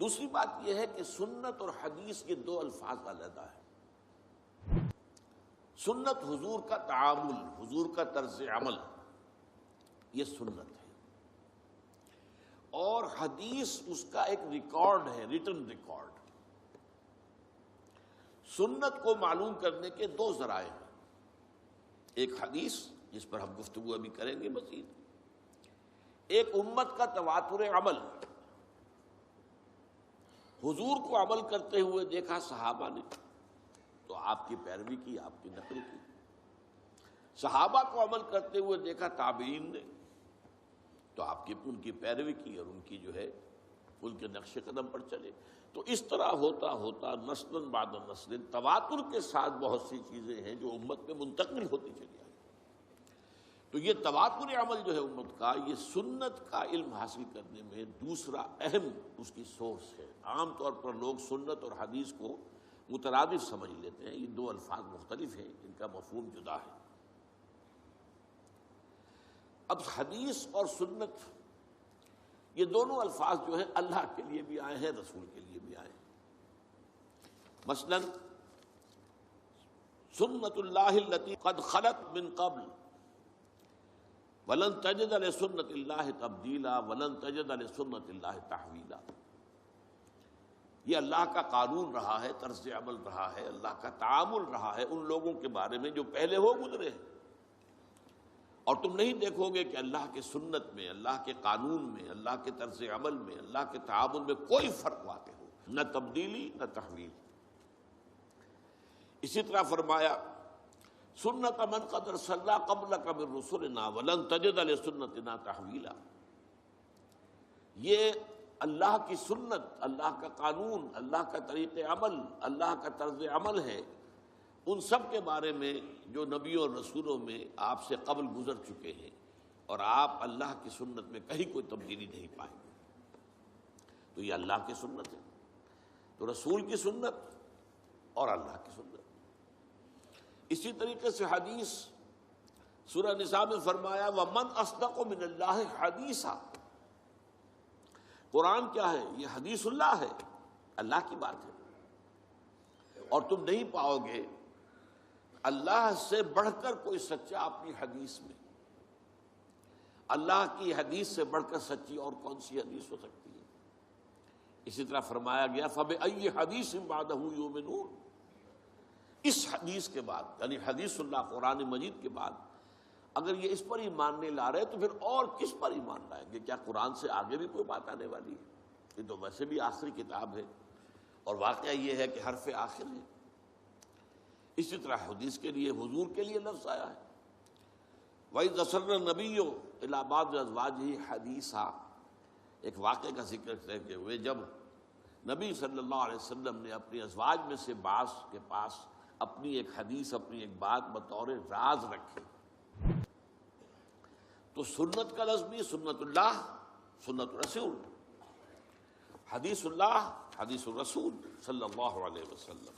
دوسری بات یہ ہے کہ سنت اور حدیث یہ دو الفاظ علیحدہ ہیں۔ سنت حضور کا تعامل، حضور کا طرز عمل، یہ سنت ہے، اور حدیث اس کا ایک ریکارڈ ہے، ریٹن ریکارڈ۔ سنت کو معلوم کرنے کے دو ذرائع ہیں، ایک حدیث جس پر ہم گفتگو ابھی کریں گے مزید، ایک امت کا تواتر عمل، حضور کو عمل کرتے ہوئے دیکھا صحابہ نے تو آپ کی پیروی کی، آپ کی نقل کی، صحابہ کو عمل کرتے ہوئے دیکھا تابعین نے تو آپ کی ان کی پیروی کی اور ان کی جو ہے ان کے نقش قدم پر چلے۔ تو اس طرح ہوتا ہوتا نسل بعد نسل تواتر کے ساتھ بہت سی چیزیں ہیں جو امت میں منتقل ہوتی چلی آئی۔ تو یہ تواتر عمل جو ہے امت کا، یہ سنت کا علم حاصل کرنے میں دوسرا اہم اس کی سورس ہے۔ عام طور پر لوگ سنت اور حدیث کو مترادف سمجھ لیتے ہیں، یہ دو الفاظ مختلف ہیں، ان کا مفہوم جدا ہے۔ اب حدیث اور سنت یہ دونوں الفاظ جو ہیں اللہ کے لیے بھی آئے ہیں، رسول کے لیے بھی آئے ہیں۔ مثلا سنت اللہ التی قد خلت من قبل ولن تجد لسنت اللہ تبدیلا ولن تجد لسنت اللہ تحویلا، یہ اللہ کا قانون رہا ہے، طرز عمل رہا ہے، اللہ کا تعامل رہا ہے ان لوگوں کے بارے میں جو پہلے ہو گزرے ہیں، اور تم نہیں دیکھو گے کہ اللہ کے سنت میں، اللہ کے قانون میں، اللہ کے طرز عمل میں، اللہ کے تعامل میں کوئی فرق واقع ہو، نہ تبدیلی نہ تحویل۔ اسی طرح فرمایا سنت من قد ارسلنا قبلک من رسلنا ولن تجد لسنتنا تحویلا، یہ اللہ کی سنت، اللہ کا قانون، اللہ کا طریق عمل، اللہ کا طرز عمل ہے ان سب کے بارے میں جو نبیوں اور رسولوں میں آپ سے قبل گزر چکے ہیں، اور آپ اللہ کی سنت میں کہیں کوئی تبدیلی نہیں پائیں گے۔ تو یہ اللہ کی سنت ہے، تو رسول کی سنت اور اللہ کی سنت۔ اسی طریقے سے حدیث سورہ نساء میں فرمایا وَمَنْ أَصْدَقُ مِنَ اللَّهِ حَدِيثًا، قرآن کیا ہے؟ یہ حدیث اللہ ہے، اللہ کی بات ہے، اور تم نہیں پاؤ گے اللہ سے بڑھ کر کوئی سچا اپنی حدیث میں۔ اللہ کی حدیث سے بڑھ کر سچی اور کون سی حدیث ہو سکتی ہے؟ اسی طرح فرمایا گیا فَبِأَيِّ حَدِيثٍ بَعْدَهُ يُؤْمِنُونَ، اس حدیث کے بعد یعنی حدیث اللہ قرآن مجید کے بعد اگر یہ اس پر ایمان نہیں لا رہے تو پھر اور کس پر ایمان لائیں گے؟ کیا قرآن سے آگے بھی کوئی بات آنے والی ہے؟ یہ تو ویسے بھی آخری کتاب ہے، اور واقعہ یہ ہے کہ حرف آخر ہے۔ اسی طرح حدیث کے لیے، حضور کے لیے لفظ آیا ہے وَإِذْ أَسَرَّ النَّبِيُّ إِلَىٰ بَعْضِ أَزْوَاجِهِ حَدِيثًا، ایک واقعے کا ذکر کرتے ہوئے جب نبی صلی اللہ علیہ وسلم نے اپنی ازواج میں سے بعض کے پاس اپنی ایک حدیث، اپنی ایک بات بطور راز رکھی، تو سنت کا لفظ بھی سنت اللہ، سنت رسول، حدیث اللہ، حدیث الرسول صلی اللہ علیہ وسلم۔